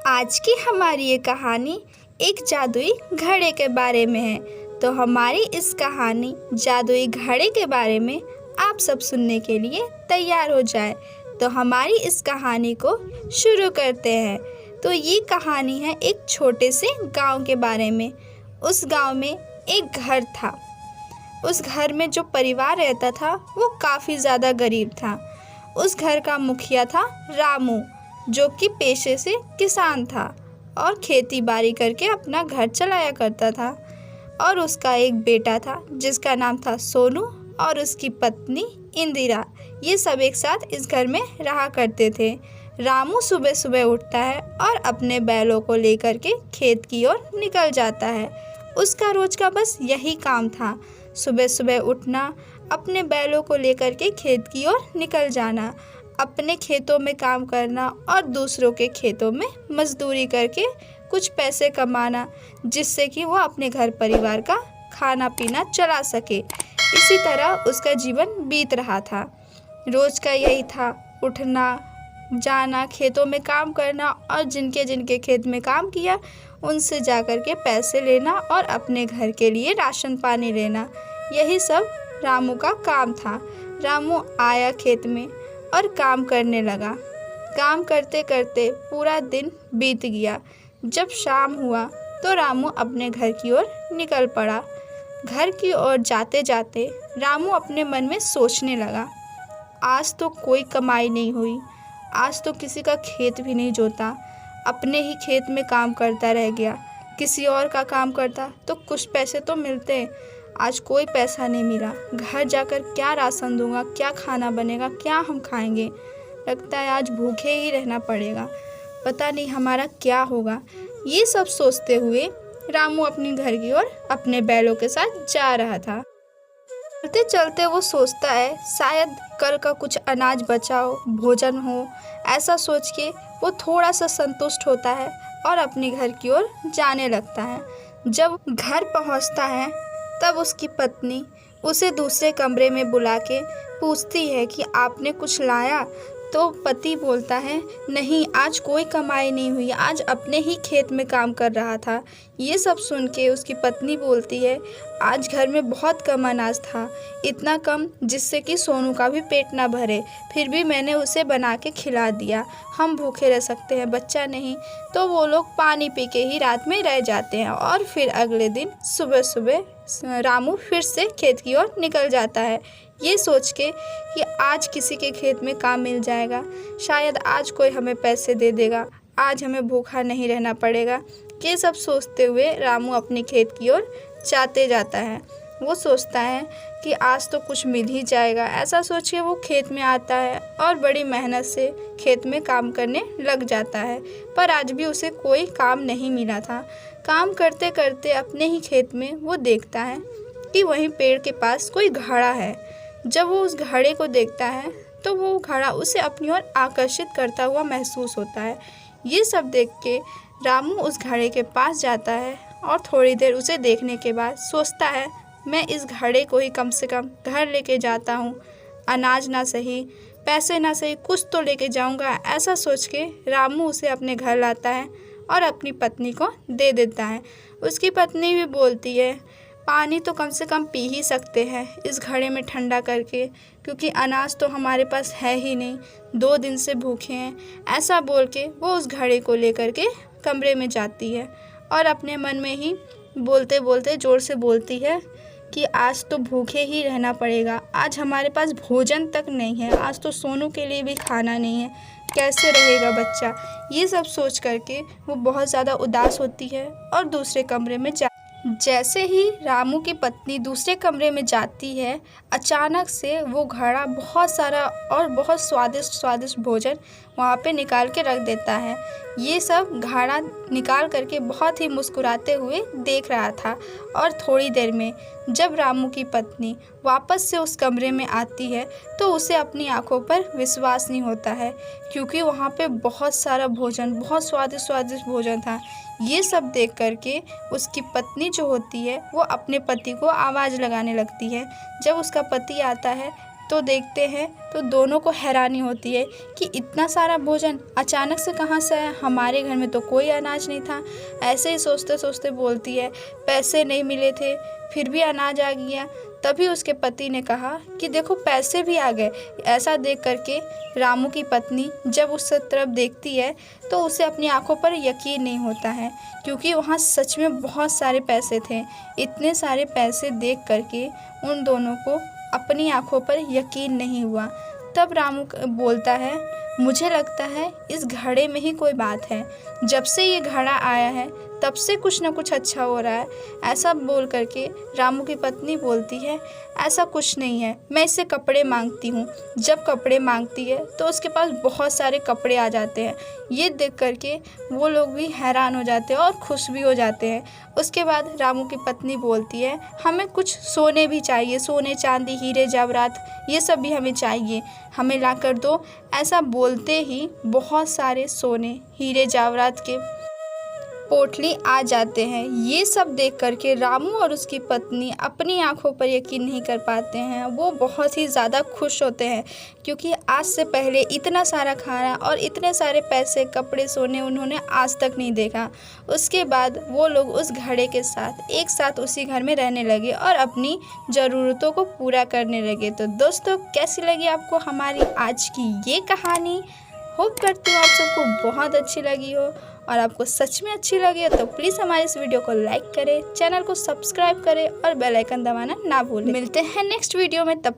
आज की हमारी ये कहानी एक जादुई घड़े के बारे में है। तो हमारी इस कहानी जादुई घड़े के बारे में आप सब सुनने के लिए तैयार हो जाए। तो हमारी इस कहानी को शुरू करते हैं। तो ये कहानी है एक छोटे से गांव के बारे में। उस गांव में एक घर था। उस घर में जो परिवार रहता था वो काफ़ी ज़्यादा गरीब था। उस घर का मुखिया था रामू, जो कि पेशे से किसान था और खेती बाड़ी करके अपना घर चलाया करता था। और उसका एक बेटा था जिसका नाम था सोनू और उसकी पत्नी इंदिरा। ये सब एक साथ इस घर में रहा करते थे। रामू सुबह सुबह उठता है और अपने बैलों को लेकर के खेत की ओर निकल जाता है। उसका रोज का बस यही काम था, सुबह सुबह उठना, अपने बैलों को लेकर के खेत की ओर निकल जाना, अपने खेतों में काम करना और दूसरों के खेतों में मजदूरी करके कुछ पैसे कमाना, जिससे कि वो अपने घर परिवार का खाना पीना चला सके। इसी तरह उसका जीवन बीत रहा था। रोज का यही था, उठना, जाना, खेतों में काम करना और जिनके जिनके खेत में काम किया उनसे जा कर के पैसे लेना और अपने घर के लिए राशन पानी लेना। यही सब रामू का काम था। रामू आया खेत में और काम करने लगा। काम करते करते पूरा दिन बीत गया। जब शाम हुआ तो रामू अपने घर की ओर निकल पड़ा। घर की ओर जाते जाते रामू अपने मन में सोचने लगा, आज तो कोई कमाई नहीं हुई, आज तो किसी का खेत भी नहीं जोता, अपने ही खेत में काम करता रह गया। किसी और का काम करता तो कुछ पैसे तो मिलते, आज कोई पैसा नहीं मिला। घर जाकर क्या राशन दूंगा, क्या खाना बनेगा, क्या हम खाएंगे। लगता है आज भूखे ही रहना पड़ेगा, पता नहीं हमारा क्या होगा। ये सब सोचते हुए रामू अपने घर की ओर अपने बैलों के साथ जा रहा था। चलते चलते वो सोचता है शायद कल का कुछ अनाज बचा हो, भोजन हो। ऐसा सोच के वो थोड़ा सा संतुष्ट होता है और अपने घर की ओर जाने लगता है। जब घर पहुंचता है तब उसकी पत्नी उसे दूसरे कमरे में बुला के पूछती है कि आपने कुछ लाया। तो पति बोलता है, नहीं, आज कोई कमाई नहीं हुई, आज अपने ही खेत में काम कर रहा था। ये सब सुन के उसकी पत्नी बोलती है, आज घर में बहुत कम अनाज था, इतना कम जिससे कि सोनू का भी पेट ना भरे, फिर भी मैंने उसे बना के खिला दिया। हम भूखे रह सकते हैं, बच्चा नहीं। तो वो लोग पानी पी के ही रात में रह जाते हैं और फिर अगले दिन सुबह सुबह रामू फिर से खेत की ओर निकल जाता है, ये सोच के कि आज किसी के खेत में काम मिल जाएगा, शायद आज कोई हमें पैसे दे देगा, आज हमें भूखा नहीं रहना पड़ेगा। ये सब सोचते हुए रामू अपने खेत की ओर जाते जाता है। वो सोचता है कि आज तो कुछ मिल ही जाएगा। ऐसा सोच के वो खेत में आता है और बड़ी मेहनत से खेत में काम करने लग जाता है, पर आज भी उसे कोई काम नहीं मिला था। काम करते करते अपने ही खेत में वो देखता है कि वहीं पेड़ के पास कोई घड़ा है। जब वो उस घड़े को देखता है तो वो घड़ा उसे अपनी ओर आकर्षित करता हुआ महसूस होता है। ये सब देख के रामू उस घड़े के पास जाता है और थोड़ी देर उसे देखने के बाद सोचता है, मैं इस घड़े को ही कम से कम घर लेके जाता हूँ, अनाज ना सही, पैसे ना सही, कुछ तो लेके जाऊँगा। ऐसा सोच के रामू उसे अपने घर लाता है और अपनी पत्नी को दे देता है। उसकी पत्नी भी बोलती है, पानी तो कम से कम पी ही सकते हैं इस घड़े में ठंडा करके, क्योंकि अनाज तो हमारे पास है ही नहीं, 2 दिन से भूखे हैं। ऐसा बोल के वो उस घड़े को लेकर के कमरे में जाती है और अपने मन में ही बोलते बोलते ज़ोर से बोलती है कि आज तो भूखे ही रहना पड़ेगा, आज हमारे पास भोजन तक नहीं है, आज तो सोनू के लिए भी खाना नहीं है, कैसे रहेगा बच्चा। ये सब सोच करके वो बहुत ज़्यादा उदास होती है और दूसरे कमरे में जैसे ही रामू की पत्नी दूसरे कमरे में जाती है, अचानक से वो घड़ा बहुत सारा और बहुत स्वादिष्ट स्वादिष्ट भोजन वहाँ पे निकाल के रख देता है। ये सब घड़ा निकाल करके बहुत ही मुस्कुराते हुए देख रहा था। और थोड़ी देर में जब रामू की पत्नी वापस से उस कमरे में आती है तो उसे अपनी आंखों पर विश्वास नहीं होता है, क्योंकि वहाँ पे बहुत सारा भोजन, बहुत स्वादिष्ट स्वादिष्ट भोजन था। ये सब देख करके उसकी पत्नी जो होती है वो अपने पति को आवाज़ लगाने लगती है। जब उसका पति आता है तो देखते हैं तो दोनों को हैरानी होती है कि इतना सारा भोजन अचानक से कहाँ से आया, हमारे घर में तो कोई अनाज नहीं था। ऐसे ही सोचते सोचते बोलती है पैसे नहीं मिले थे फिर भी अनाज आ गया। तभी उसके पति ने कहा कि देखो पैसे भी आ गए। ऐसा देख करके रामू की पत्नी जब उस तरफ देखती है तो उसे अपनी आंखों पर यकीन नहीं होता है, क्योंकि वहाँ सच में बहुत सारे पैसे थे। इतने सारे पैसे देख करके उन दोनों को अपनी आंखों पर यकीन नहीं हुआ। तब रामू बोलता है मुझे लगता है इस घड़े में ही कोई बात है, जब से ये घड़ा आया है तब से कुछ ना कुछ अच्छा हो रहा है। ऐसा बोल करके रामू की पत्नी बोलती है ऐसा कुछ नहीं है, मैं इससे कपड़े मांगती हूँ। जब कपड़े मांगती है तो उसके पास बहुत सारे कपड़े आ जाते हैं। ये देख करके वो लोग भी हैरान हो जाते हैं और खुश भी हो जाते हैं। उसके बाद रामू की पत्नी बोलती है हमें कुछ सोने भी चाहिए, सोने चांदी हीरे जवाहरात ये सब भी हमें चाहिए, हमें ला कर दो। ऐसा बोलते ही बहुत सारे सोने हीरे जवाहरात के पोटली आ जाते हैं। ये सब देख करके रामू और उसकी पत्नी अपनी आंखों पर यकीन नहीं कर पाते हैं। वो बहुत ही ज़्यादा खुश होते हैं, क्योंकि आज से पहले इतना सारा खाना और इतने सारे पैसे कपड़े सोने उन्होंने आज तक नहीं देखा। उसके बाद वो लोग उस घड़े के साथ एक साथ उसी घर में रहने लगे और अपनी ज़रूरतों को पूरा करने लगे। तो दोस्तों कैसी लगी आपको हमारी आज की ये कहानी? होप करती हूँ आप सबको बहुत अच्छी लगी हो, और आपको सच में अच्छी लगी हो तो प्लीज़ हमारे इस वीडियो को लाइक करें, चैनल को सब्सक्राइब करें और बेल आइकन दबाना ना भूलें। मिलते हैं नेक्स्ट वीडियो में, तब